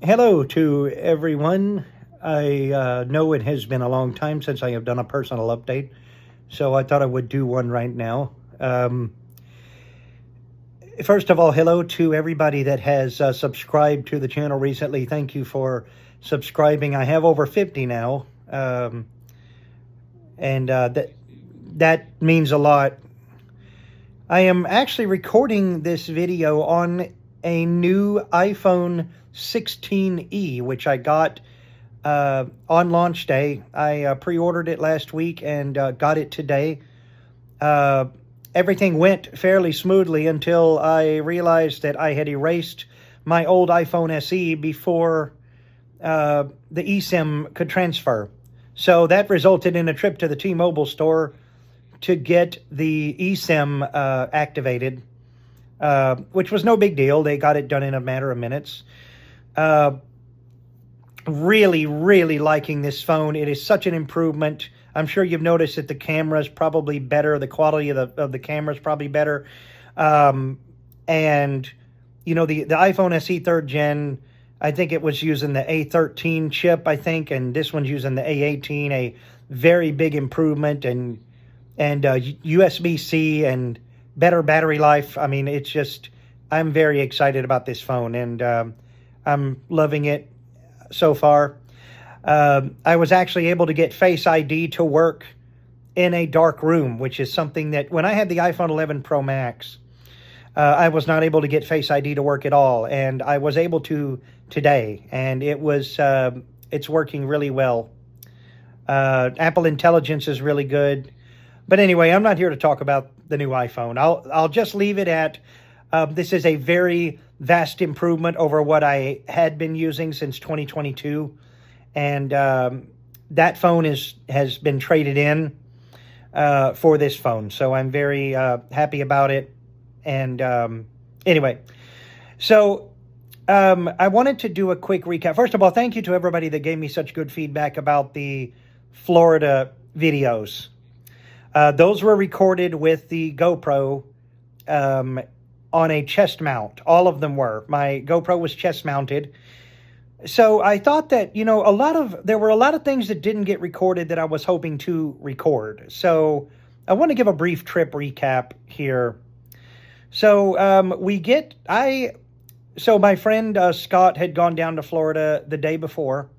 Hello to everyone. I know it has been a long time since I have done a personal update, so I thought I would do one right now. First of all, hello to everybody that has subscribed to the channel recently. Thank you for subscribing. I have over 50 now, and that means a lot. I am actually recording this video on a new iPhone 16e, which I got on launch day. I pre-ordered it last week and got it today. Everything went fairly smoothly until I realized that I had erased my old iPhone SE before the eSIM could transfer. So that resulted in a trip to the T-Mobile store to get the eSIM activated, which was no big deal. They got it done in a matter of minutes. Really, really liking this phone. It is such an improvement. I'm sure you've noticed that the camera is probably better. The quality of the camera is probably better. And, you know, the iPhone SE 3rd gen, I think it was using the A13 chip, I think, and this one's using the A18, a very big improvement, and USB-C and better battery life. I mean, it's just, I'm very excited about this phone, and I'm loving it so far. I was actually able to get Face ID to work in a dark room, which is something that when I had the iPhone 11 Pro Max, I was not able to get Face ID to work at all, and I was able to today, and it's working really well. Apple Intelligence is really good. But anyway, I'm not here to talk about the new iPhone. I'll just leave it at this is a very vast improvement over what I had been using since 2022, and that phone has been traded in for this phone. So I'm very happy about it. And anyway, so I wanted to do a quick recap. First of all, thank you to everybody that gave me such good feedback about the Florida videos. Those were recorded with the GoPro on a chest mount. All of them were. My GoPro was chest mounted. So I thought that, you know, there were a lot of things that didn't get recorded that I was hoping to record. So I want to give a brief trip recap here. So so my friend Scott had gone down to Florida the day before.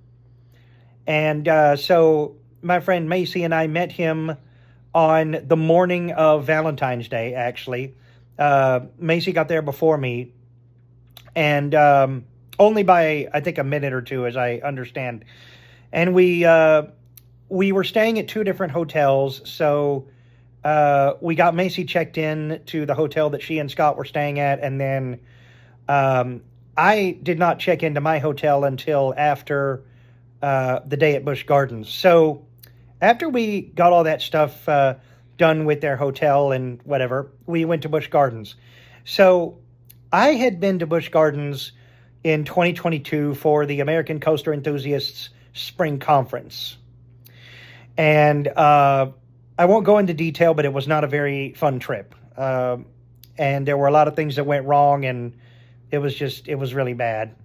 And so my friend Macy and I met him on the morning of Valentine's Day, actually. Macy got there before me, and only by, I think, a minute or two, as I understand. And we were staying at two different hotels, so we got Macy checked in to the hotel that she and Scott were staying at, and then I did not check into my hotel until after the day at Busch Gardens. So after we got all that stuff done with their hotel and whatever, we went to Busch Gardens. So I had been to Busch Gardens in 2022 for the American Coaster Enthusiasts Spring Conference. And I won't go into detail, but it was not a very fun trip. And there were a lot of things that went wrong, and it was really bad.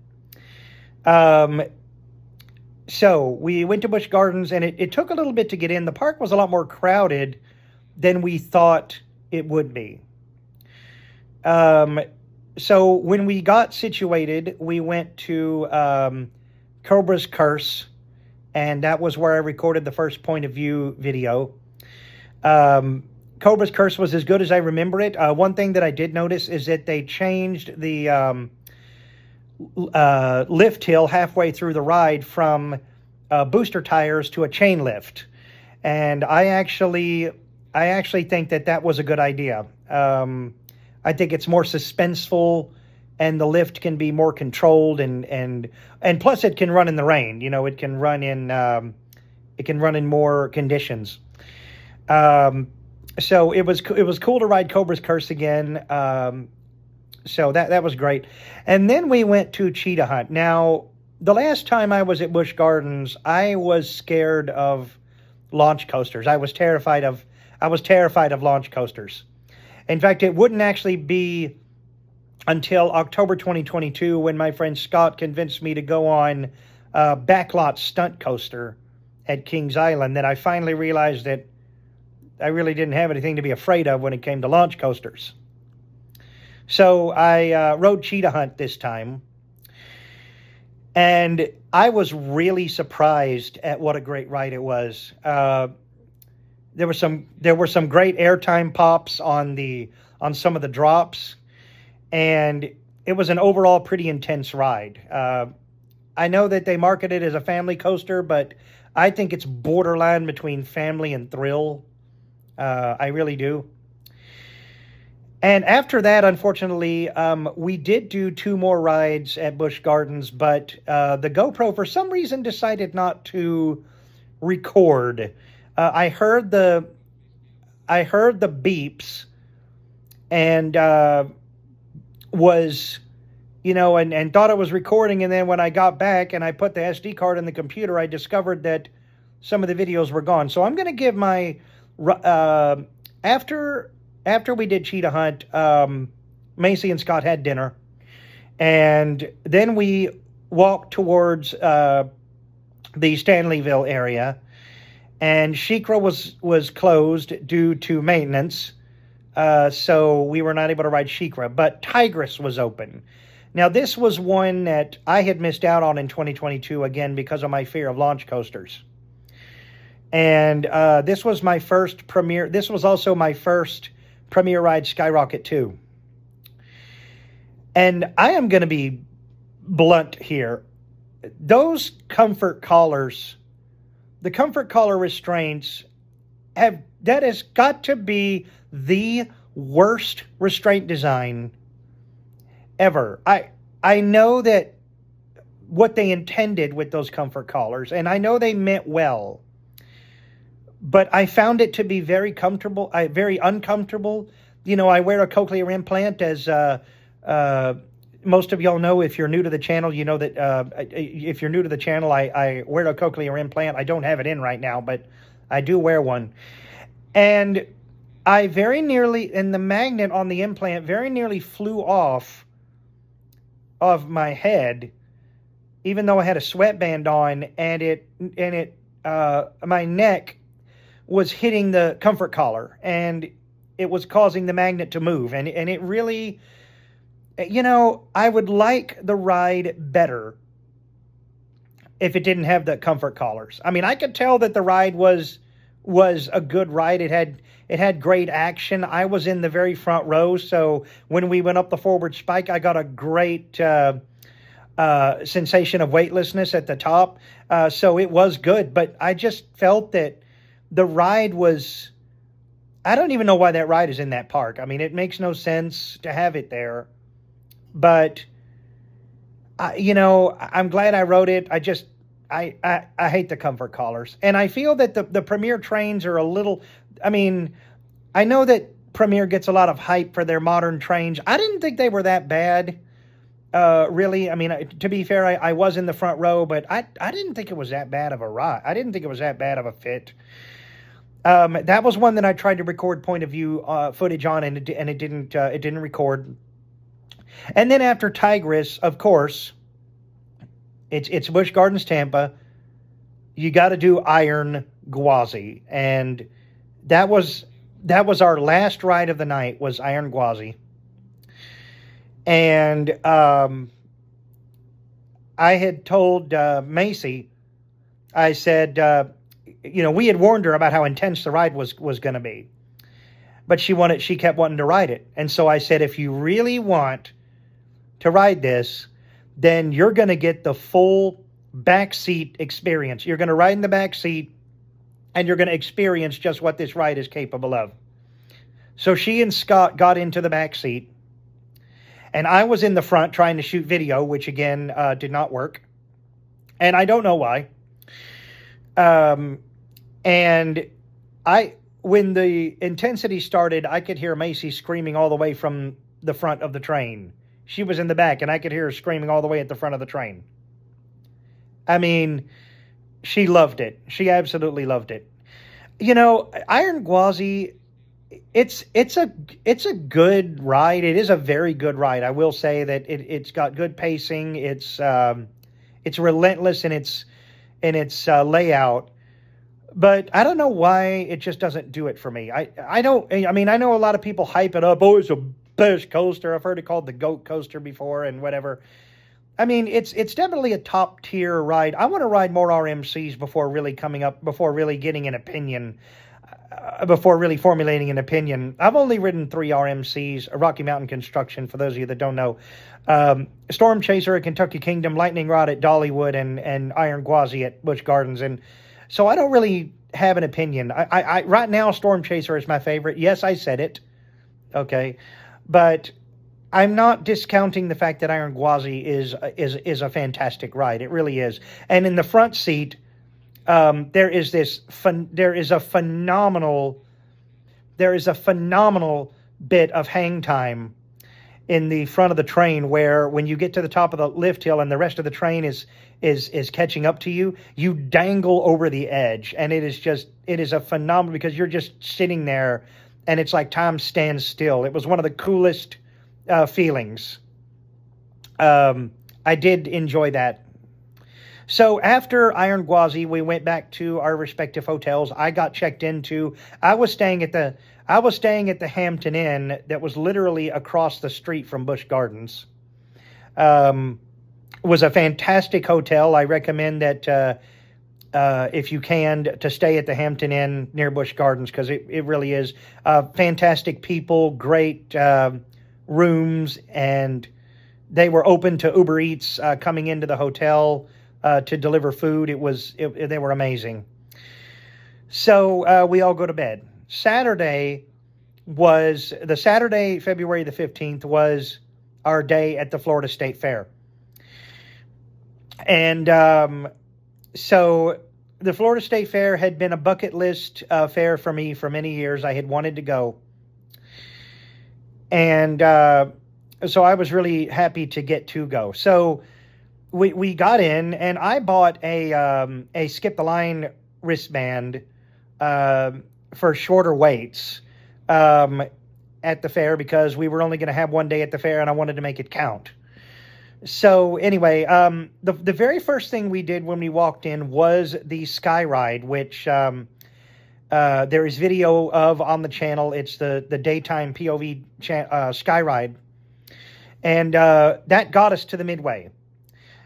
So we went to Busch Gardens, and it took a little bit to get in. The park was a lot more crowded than we thought it would be. So when we got situated, we went to Cobra's Curse, and that was where I recorded the first point of view video. Cobra's Curse was as good as I remember it. One thing that I did notice is that they changed the lift hill halfway through the ride from booster tires to a chain lift, and I actually think that was a good idea. I think it's more suspenseful, and the lift can be more controlled, and plus it can run in the rain. You know, it can run in more conditions. So it was cool to ride Cobra's Curse again. So that was great. And then we went to Cheetah Hunt. Now, the last time I was at Busch Gardens, I was scared of launch coasters. I was terrified of launch coasters. In fact, it wouldn't actually be until October 2022 when my friend Scott convinced me to go on a backlot stunt coaster at Kings Island, that I finally realized that I really didn't have anything to be afraid of when it came to launch coasters. So I rode Cheetah Hunt this time, and I was really surprised at what a great ride it was. There were some great airtime pops on some of the drops, and it was an overall pretty intense ride. I know that they market it as a family coaster, but I think it's borderline between family and thrill. I really do. And after that, unfortunately, we did do 2 more rides at Busch Gardens, but the GoPro, for some reason, decided not to record. I heard the beeps, and was, and thought it was recording. And then when I got back and I put the SD card in the computer, I discovered that some of the videos were gone. So I'm going to give my after we did Cheetah Hunt, Macy and Scott had dinner, and then we walked towards the Stanleyville area, and SheiKra was closed due to maintenance, so we were not able to ride SheiKra, but Tigris was open. Now, this was one that I had missed out on in 2022, again, because of my fear of launch coasters. And this was my first premiere. This was also my first premiere ride, Skyrocket 2. And I am going to be blunt here. Those comfort collars, the comfort collar restraints, that has got to be the worst restraint design ever. I know that what they intended with those comfort collars, and I know they meant well, but I found it to be very comfortable, very uncomfortable. I wear a cochlear implant, as most of y'all know. If you're new to the channel, you know that if you're new to the channel, I wear a cochlear implant. I don't have it in right now, but I do wear one. And I very nearly, and the magnet on the implant very nearly flew off of my head, even though I had a sweatband on, and my neck was hitting the comfort collar, and it was causing the magnet to move. And it really, I would like the ride better if it didn't have the comfort collars. I mean, I could tell that the ride was a good ride. It had great action. I was in the very front row, so when we went up the forward spike, I got a great sensation of weightlessness at the top. So it was good, but I just felt that the ride was, I don't even know why that ride is in that park. I mean, it makes no sense to have it there. But, I'm glad I rode it. I hate the comfort collars. And I feel that the Premier trains are a little, I know that Premier gets a lot of hype for their modern trains. I didn't think they were that bad, really. I mean, to be fair, I was in the front row, but I didn't think it was that bad of a ride. I didn't think it was that bad of a fit. That was one that I tried to record point of view footage on, and it didn't record. And then after Tigris, of course, it's Busch Gardens, Tampa. You got to do Iron Gwazi, and that was our last ride of the night, was Iron Gwazi. And I had told Macy, I said, we had warned her about how intense the ride was going to be, but she kept wanting to ride it. And so I said, if you really want to ride this, then you're going to get the full backseat experience. You're going to ride in the back seat, and you're going to experience just what this ride is capable of. So she and Scott got into the back seat, and I was in the front trying to shoot video, which again did not work, and I don't know why. And when the intensity started, I could hear Macy screaming all the way from the front of the train. She was in the back, and I could hear her screaming all the way at the front of the train. I mean, she loved it. She absolutely loved it. Iron Gwazi, it's a good ride. It is a very good ride. I will say that it's got good pacing. It's relentless in its layout. But I don't know why it just doesn't do it for me. I don't. I mean, I know a lot of people hype it up. Oh, it's a best coaster. I've heard it called the goat coaster before and whatever. I mean, it's definitely a top tier ride. I want to ride more RMCs before really getting an opinion, before really formulating an opinion. I've only ridden three RMCs: a Rocky Mountain Construction, for those of you that don't know, Storm Chaser at Kentucky Kingdom, Lightning Rod at Dollywood, and Iron Gwazi at Busch Gardens. And so I don't really have an opinion. I right now, Storm Chaser is my favorite. Yes, I said it. Okay, but I'm not discounting the fact that Iron Gwazi is a fantastic ride. It really is. And in the front seat, there is a phenomenal bit of hang time in the front of the train, where when you get to the top of the lift hill and the rest of the train is catching up to you, you dangle over the edge, and it is a phenomenal, because you're just sitting there and it's like time stands still. It was one of the coolest feelings. I did enjoy that. So after Iron Gwazi, we went back to our respective hotels. I got checked into. I was staying at the Hampton Inn, that was literally across the street from Busch Gardens. Was a fantastic hotel. I recommend that if you can, to stay at the Hampton Inn near Busch Gardens, because it really is fantastic people, great rooms, and they were open to Uber Eats coming into the hotel to deliver food. They were amazing. So we all go to bed. Saturday, February the 15th, was our day at the Florida State Fair. And so the Florida State Fair had been a bucket list fair for me for many years. I had wanted to go. And so I was really happy to get to go. So we got in, and I bought a Skip the Line wristband for shorter waits at the fair, because we were only going to have one day at the fair, and I wanted to make it count. So anyway, the very first thing we did when we walked in was the Sky Ride, which there is video of on the channel. It's the daytime POV Sky Ride. And that got us to the Midway.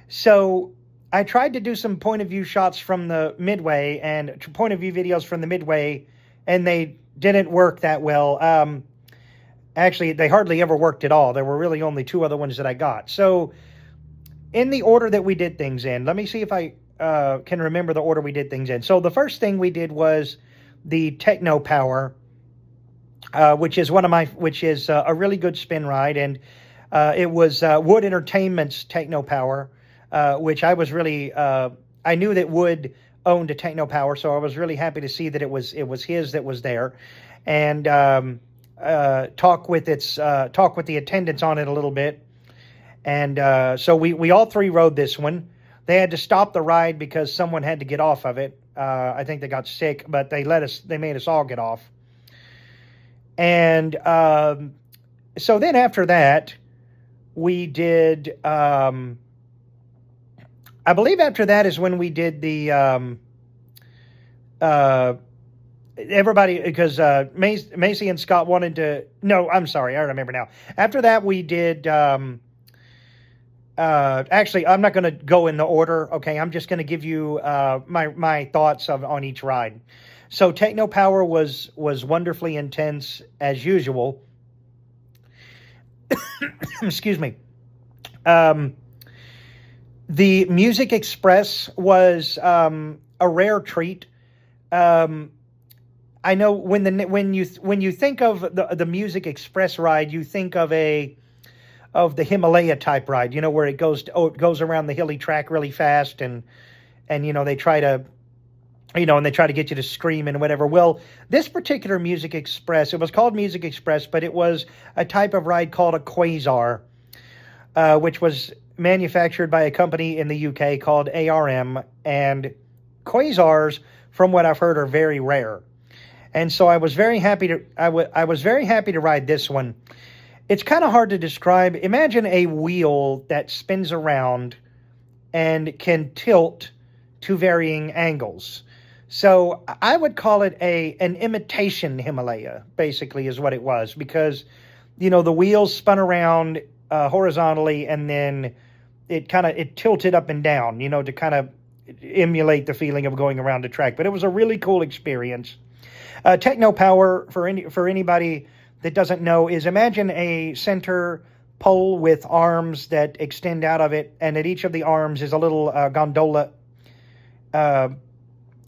So I tried to do some point of view shots from the Midway and point of view videos from the Midway, and they didn't work that well. Actually, they hardly ever worked at all. There were really only two other ones that I got. So in the order that we did things in, let me see if I can remember the order we did things in. So the first thing we did was the Techno Power, which is a really good spin ride, and it was Wood Entertainment's Techno Power, which I was really I knew that Wood owned a Techno Power, so I was really happy to see that it was his that was there, and talk with the attendants on it a little bit. And so we all three rode this one. They had to stop the ride because someone had to get off of it. I think they got sick, but they made us all get off. And so then after that, we did, I believe after that is when we did the, everybody, because Macy and Scott wanted to, no, I'm sorry, I remember now. After that, we did, actually, I'm not going to go in the order, okay? I'm just going to give you my thoughts on each ride. So Techno Power was wonderfully intense as usual. Excuse me. The Music Express was a rare treat. I know when you think of the Music Express ride, you think of the Himalaya type ride, where it goes around the hilly track really fast, and they try to get you to scream and whatever. Well, this particular Music Express, it was called Music Express, but it was a type of ride called a Quasar, which was manufactured by a company in the UK called ARM, and Quasars, from what I've heard, are very rare. And so I was very happy to I was very happy to ride this one. It's kind of hard to describe. Imagine a wheel that spins around and can tilt to varying angles. So I would call it an imitation Himalaya, basically, is what it was, because the wheels spun around horizontally, and then it tilted up and down, to kind of emulate the feeling of going around a track. But it was a really cool experience. Techno Power, for anybody that doesn't know, is imagine a center pole with arms that extend out of it, and at each of the arms is a little gondola.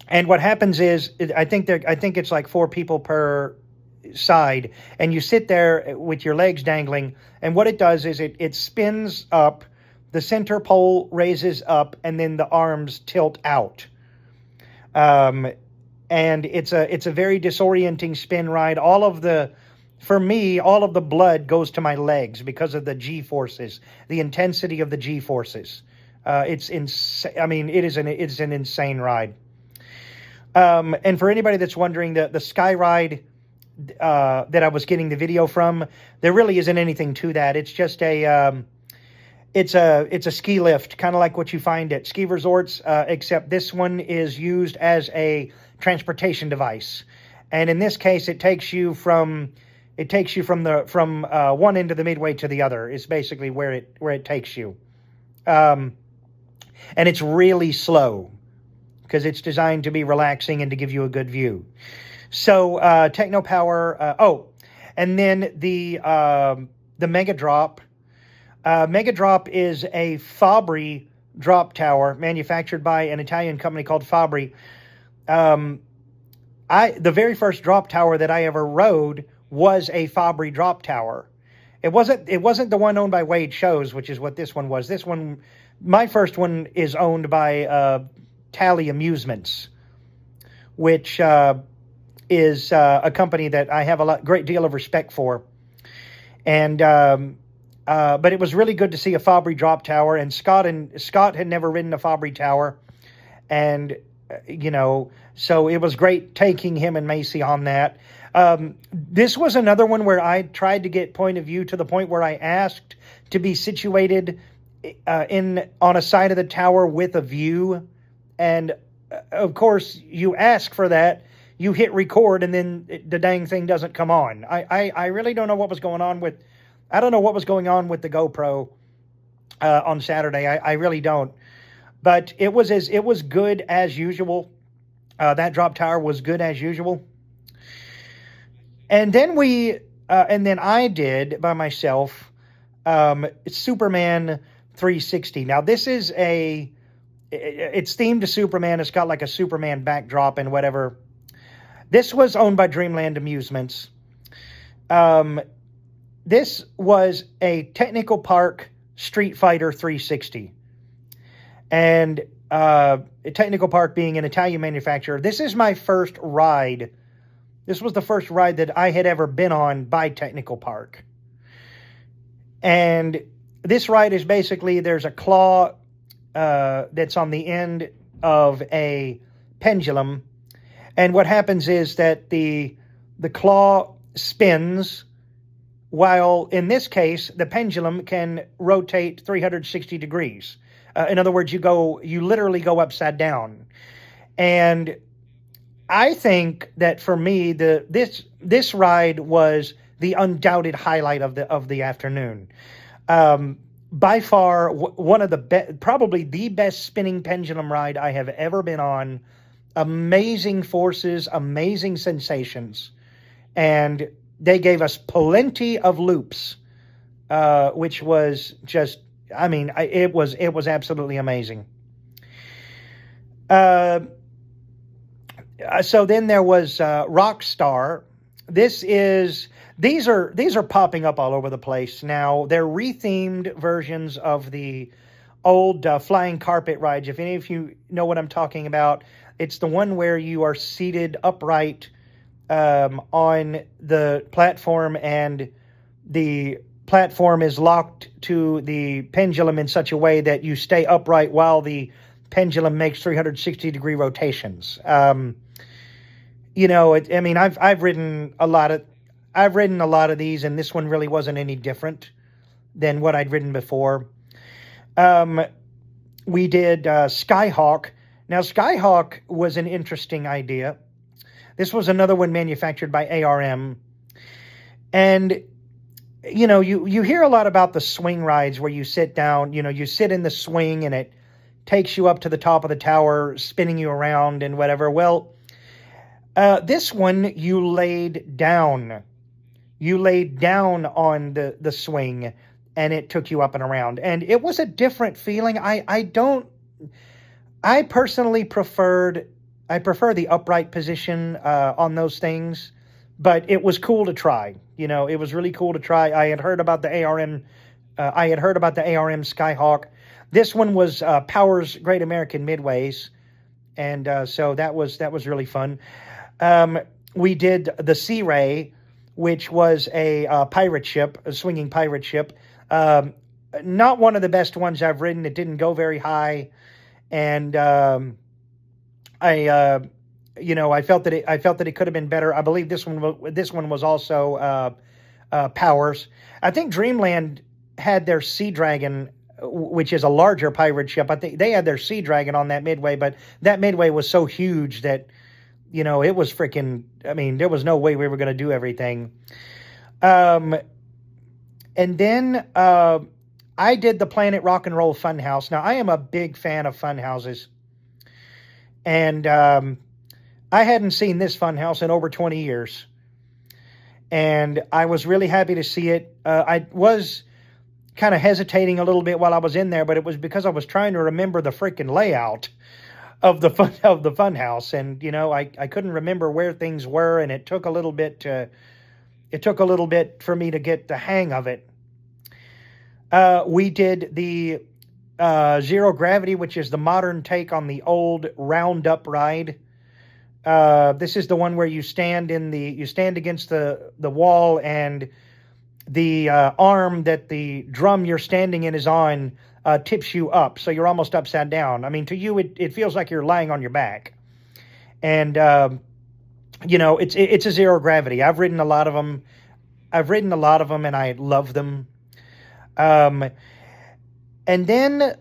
And what happens is, I think it's like 4 people per side, and you sit there with your legs dangling, and what it does is it spins up, the center pole raises up, and then the arms tilt out. And it's a very disorienting spin ride. For me, all of the blood goes to my legs because of the G-forces, the intensity of the G-forces. It's insane. I mean, it's an insane ride. And for anybody that's wondering, the Sky Ride that I was getting the video from, there really isn't anything to that. It's just it's a ski lift, kind of like what you find at ski resorts, except this one is used as a transportation device. And in this case, it takes you from one end of the midway to the other. Is basically where it takes you. And it's really slow, because it's designed to be relaxing and to give you a good view. So Techno Power. And then the Mega Drop. Mega Drop is a Fabri drop tower manufactured by an Italian company called Fabri. The very first drop tower that I ever rode was a Fabri drop tower. It wasn't the one owned by Wade Shows, which is what this one was. This one, my first one, is owned by Tally Amusements, which is a company that I have great deal of respect for. And but it was really good to see a Fabri drop tower. And Scott had never ridden a Fabri tower, and so it was great taking him and Macy on that. This was another one where I tried to get point of view to the point where I asked to be situated on a side of the tower with a view. And of course, you ask for that, you hit record, and then the dang thing doesn't come on. I really don't know what was going on with, I don't know what was going on with the GoPro on Saturday. I really don't. But it was good as usual. That drop tower was good as usual. And then I did by myself Superman 360. Now this is it's themed to Superman. It's got like a Superman backdrop and whatever. This was owned by Dreamland Amusements. This was a Technical Park Street Fighter 360. And Technical Park being an Italian manufacturer, this is my first ride. This was the first ride that I had ever been on by Technical Park. And this ride is basically, there's a claw that's on the end of a pendulum. And what happens is that the claw spins, while in this case, the pendulum can rotate 360 degrees. In other words, you literally go upside down. And I think that for me, this ride was the undoubted highlight of the afternoon. By far, one of the probably the best spinning pendulum ride I have ever been on. Amazing forces, amazing sensations, and they gave us plenty of loops, which was just, I mean, it was absolutely amazing. So then there was Rockstar. These are popping up all over the place now. They're rethemed versions of the old flying carpet rides. If any of you know what I'm talking about, it's the one where you are seated upright on the platform, and the platform is locked to the pendulum in such a way that you stay upright while the pendulum makes 360-degree rotations. I mean, I've ridden a lot of these, and this one really wasn't any different than what I'd ridden before. Um, we did Skyhawk. Now, Skyhawk was an interesting idea. This was another one manufactured by ARM. And, you hear a lot about the swing rides where you sit down, you sit in the swing and it takes you up to the top of the tower, spinning you around and whatever. Well, this one, you laid down. You laid down on the swing and it took you up and around. And it was a different feeling. I personally prefer the upright position on those things, but it was cool to try. It was really cool to try. I had heard about the ARM. I had heard about the ARM Skyhawk. This one was Power's Great American Midways, and so that was really fun. We did the Sea Ray, which was a pirate ship, a swinging pirate ship. Not one of the best ones I've ridden. It didn't go very high, and I felt that it could have been better. I believe this one was also Powers. I think Dreamland had their Sea Dragon, which is a larger pirate ship. I think they had their Sea Dragon on that Midway, but that Midway was so huge that it was freaking. I mean, there was no way we were going to do everything. And then I did the Planet Rock and Roll Funhouse. Now, I am a big fan of funhouses. And I hadn't seen this funhouse in over 20 years. And I was really happy to see it. I was kind of hesitating a little bit while I was in there, but it was because I was trying to remember the freaking layout of the funhouse. And, I couldn't remember where things were, and it took a little bit for me to get the hang of it. We did the Zero Gravity, which is the modern take on the old Roundup ride. This is the one where you stand against the wall, and the arm that the drum you're standing in is on tips you up, so you're almost upside down. I mean, to you, it feels like you're lying on your back. And it's a Zero Gravity. I've ridden a lot of them, and I love them. And then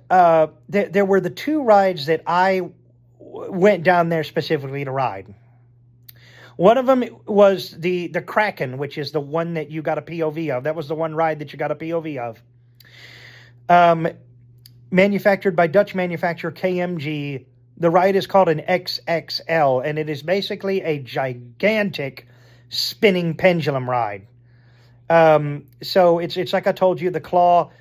there were the two rides that I went down there specifically to ride. One of them was the Kraken, which is the one that you got a POV of. That was the one ride that you got a POV of. Manufactured by Dutch manufacturer KMG. The ride is called an XXL, and it is basically a gigantic spinning pendulum ride. So it's like I told you, the claw.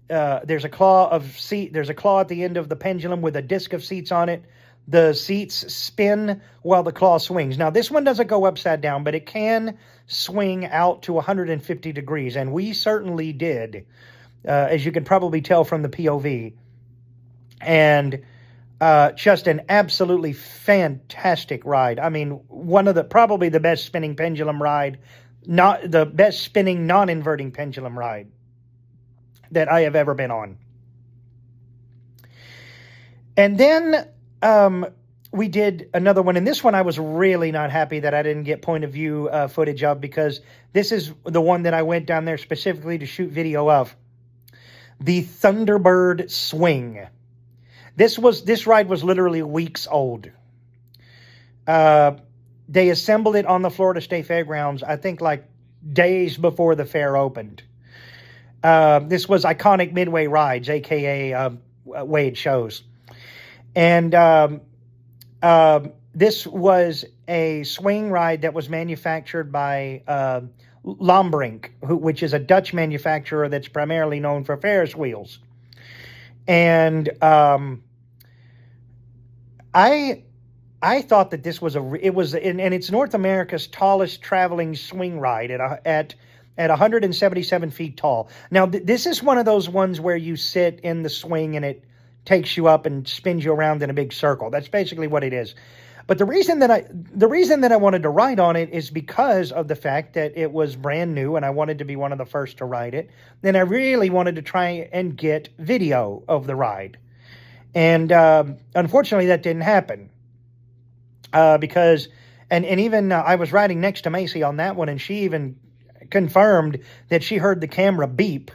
There's a claw at the end of the pendulum with a disc of seats on it. The seats spin while the claw swings. Now, this one doesn't go upside down, but it can swing out to 150 degrees, and we certainly did, as you can probably tell from the POV. And just an absolutely fantastic ride. I mean, probably the best spinning pendulum ride, not the best spinning non-inverting pendulum ride that I have ever been on. And then we did another one, and this one I was really not happy that I didn't get point of view footage of, because this is the one that I went down there specifically to shoot video of. The Thunderbird Swing. This ride was literally weeks old. They assembled it on the Florida State Fairgrounds, I think like days before the fair opened. This was Iconic Midway Rides, a.k.a. Wade Shows. And this was a swing ride that was manufactured by Lombrink, which is a Dutch manufacturer that's primarily known for Ferris wheels. And I thought that this was and it's North America's tallest traveling swing ride at 177 feet tall. Now, this is one of those ones where you sit in the swing and it takes you up and spins you around in a big circle. That's basically what it is. But the reason that I wanted to ride on it is because of the fact that it was brand new and I wanted to be one of the first to ride it. Then I really wanted to try and get video of the ride. And unfortunately, that didn't happen. Because And even I was riding next to Macy on that one, and she even confirmed that she heard the camera beep,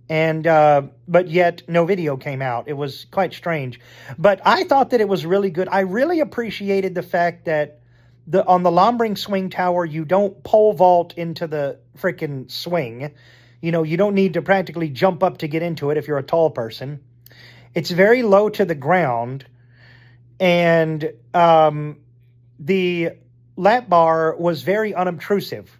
and but yet no video came out. It was quite strange, but I thought that it was really good. I really appreciated the fact that on the Lombring swing tower, you don't pole vault into the freaking swing. You know, you don't need to practically jump up to get into it if you're a tall person. It's very low to the ground, and the lap bar was very unobtrusive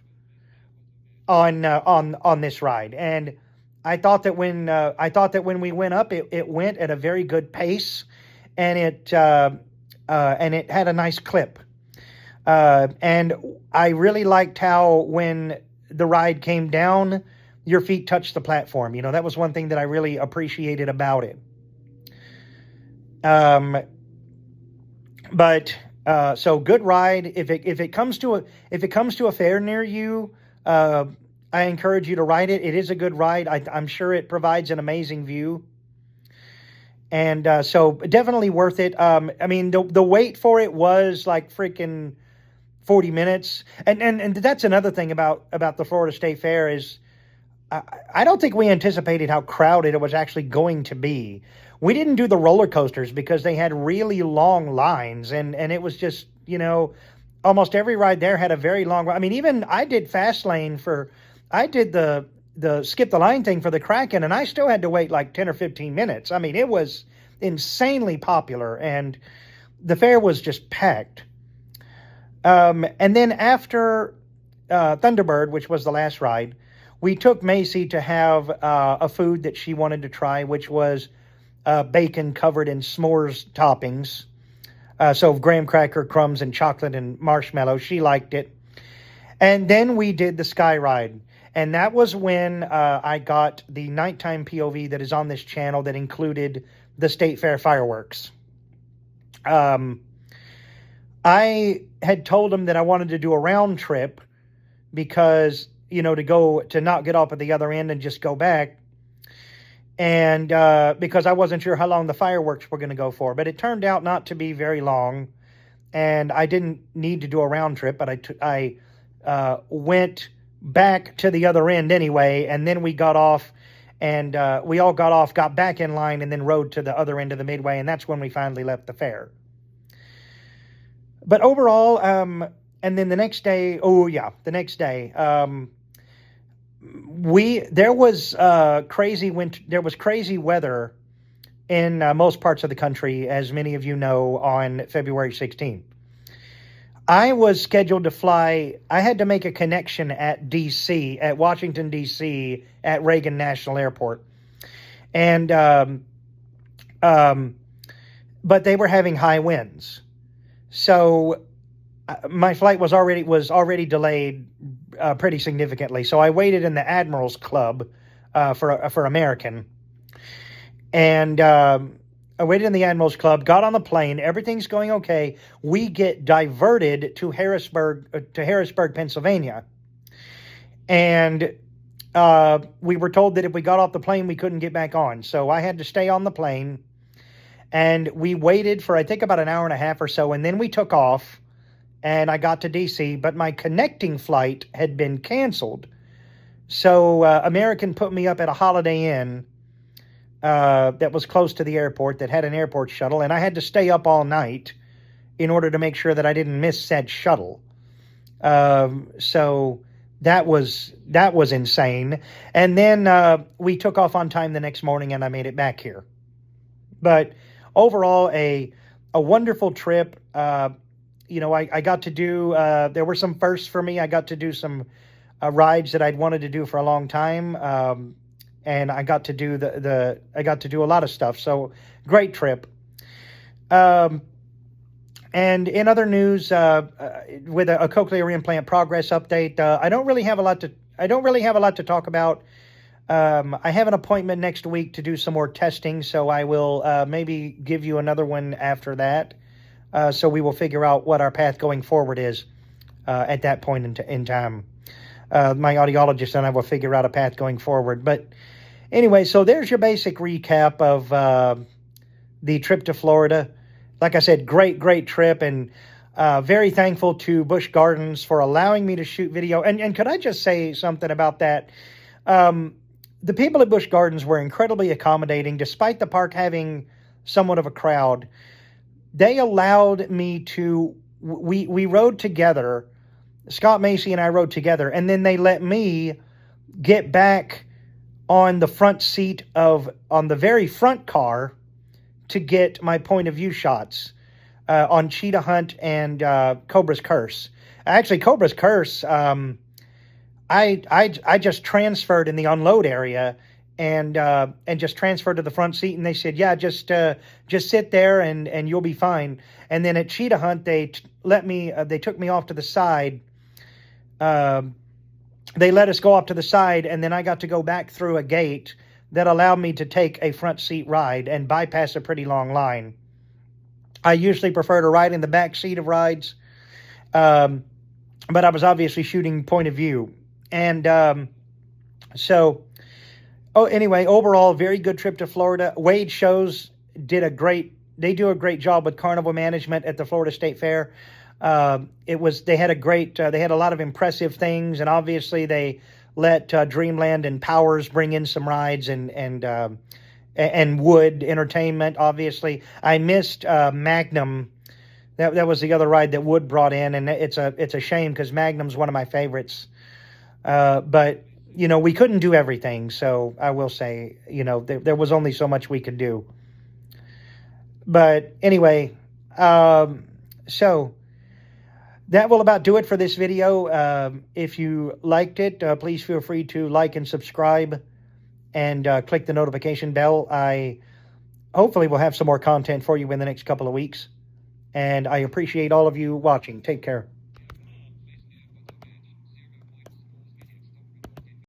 on this ride. And I thought that when we went up, it went at a very good pace, and it had a nice clip. And I really liked how when the ride came down, your feet touched the platform. You know, that was one thing that I really appreciated about it. So good ride. If it comes to a fair near you, I encourage you to ride it. It is a good ride. I'm sure it provides an amazing view. And so definitely worth it. I mean, the wait for it was like freaking 40 minutes. And that's another thing about the Florida State Fair is I don't think we anticipated how crowded it was actually going to be. We didn't do the roller coasters because they had really long lines, and it was just, you know, almost every ride there had a very long. I mean, even I did I did the skip the line thing for the Kraken, and I still had to wait like 10 or 15 minutes. I mean, it was insanely popular, and the fair was just packed. And then after Thunderbird, which was the last ride, we took Macy to have a food that she wanted to try, which was bacon covered in s'mores toppings. So graham cracker crumbs and chocolate and marshmallow. She liked it. And then we did the Sky Ride. And that was when I got the nighttime POV that is on this channel that included the State Fair fireworks. I had told him that I wanted to do a round trip because, you know, to not get off at the other end and just go back. And because I wasn't sure how long the fireworks were going to go for. But it turned out not to be very long. And I didn't need to do a round trip, but I went back to the other end anyway. And then we got off, and we all got off, got back in line, and then rode to the other end of the Midway. And that's when we finally left the fair. But overall, and then the next day, there was crazy weather in most parts of the country, as many of you know, on February 16th. I was scheduled to fly. I had to make a connection at D.C., at Washington, D.C., at Reagan National Airport. And, but they were having high winds. So my flight was already delayed pretty significantly. So I waited in the Admirals Club for American. And I waited in the Admirals Club, got on the plane. Everything's going okay. We get diverted to Harrisburg, Pennsylvania. And we were told that if we got off the plane, we couldn't get back on. So I had to stay on the plane. And we waited for, I think, about an hour and a half or so. And then we took off. And I got to D.C., but my connecting flight had been canceled. So American put me up at a Holiday Inn that was close to the airport, that had an airport shuttle, and I had to stay up all night in order to make sure that I didn't miss said shuttle. So that was insane. And then we took off on time the next morning, and I made it back here. But overall, a wonderful trip. You know, I got to do, there were some firsts for me. I got to do some rides that I'd wanted to do for a long time. And I got to do I got to do a lot of stuff. So great trip. And in other news, with a cochlear implant progress update, I don't really have a lot to talk about. I have an appointment next week to do some more testing, so I will maybe give you another one after that. So we will figure out what our path going forward is at that point in time. My audiologist and I will figure out a path going forward. But anyway, so there's your basic recap of the trip to Florida. Like I said, great trip. And Very thankful to Busch Gardens for allowing me to shoot video. And could I just say something about that? The people at Busch Gardens were incredibly accommodating, despite the park having somewhat of a crowd. They allowed me to, we rode together. Scott Macy and I rode together, and then they let me get back on the front seat on the very front car to get my point of view shots on Cheetah Hunt and Cobra's Curse. Actually, Cobra's Curse, I just transferred in the unload area and just transferred to the front seat, and they said, yeah, just sit there and you'll be fine. And then at Cheetah Hunt, they took me off to the side. They let us go off to the side, and then I got to go back through a gate that allowed me to take a front seat ride and bypass a pretty long line. I usually prefer to ride in the back seat of rides, but I was obviously shooting point of view. And anyway, overall, very good trip to Florida. Wade Shows do a great job with carnival management at the Florida State Fair. They had a lot of impressive things, and obviously they let Dreamland and Powers bring in some rides and Wood Entertainment. Obviously, I missed Magnum. That was the other ride that Wood brought in, and it's a shame because Magnum's one of my favorites. But we couldn't do everything, so I will say, there was only so much we could do. But anyway, so that will about do it for this video. If you liked it, please feel free to like and subscribe and click the notification bell. I hopefully will have some more content for you in the next couple of weeks. And I appreciate all of you watching. Take care.